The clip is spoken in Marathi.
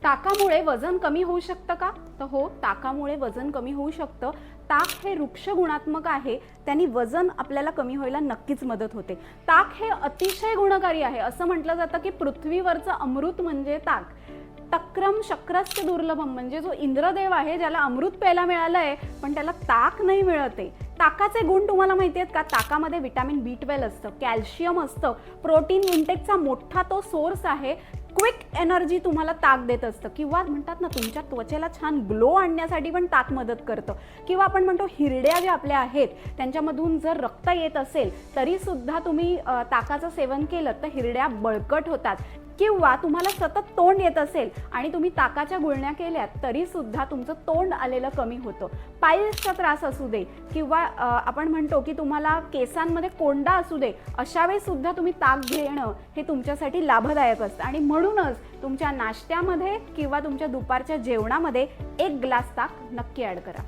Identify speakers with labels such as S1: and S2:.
S1: ताकामुळे वजन कमी होऊ शकतं का? तर हो, ताकामुळे वजन कमी होऊ शकतं. ताक हे वृक्ष गुणात्मक आहे, त्यांनी वजन आपल्याला कमी व्हायला नक्कीच मदत होते. ताक हे अतिशय गुणकारी आहे. असं म्हटलं जातं की पृथ्वीवरचं अमृत म्हणजे ताक. तक्रम शक्रस्य दुर्लभम, म्हणजे जो इंद्रदेव आहे ज्याला अमृत प्यायला मिळालंय पण त्याला ताक नाही मिळते. ताकाचे गुण तुम्हाला माहिती आहेत का? ताकामध्ये विटॅमिन B12 असतं, कॅल्शियम असतं, प्रोटीन इंटेकचा मोठा तो सोर्स आहे. क्विक एनर्जी तुम्हाला ताक देत असतं. किंवा म्हणतात ना, तुमच्या त्वचेला छान ग्लो आणण्यासाठी पण ताक मदत करतं. किंवा आपण म्हणतो हिरड्या ज्या आपल्या आहेत त्यांच्यामधून जर रक्त येत असेल तरी सुद्धा तुम्ही ताकाचं सेवन केलं तर हिरड्या बळकट होतात. किंवा तुम्हाला सतत तोंड येत असेल आणि तुम्ही ताकाच्या गुळण्या केल्यात तरी सुद्धा तुमचं तोंड आलेलं कमी होतं. पाईल्सचा त्रास असू दे किंवा आपण म्हणतो की तुम्हाला केसांमध्ये कोंडा असू दे, अशा वेळी सुद्धा तुम्ही ताक घेणं हे तुमच्यासाठी लाभदायक असतं. आणि म्हणूनच तुमच्या नाश्त्यामध्ये किंवा तुमच्या दुपारच्या जेवणामध्ये 1 ग्लास ताक नक्की ॲड करा.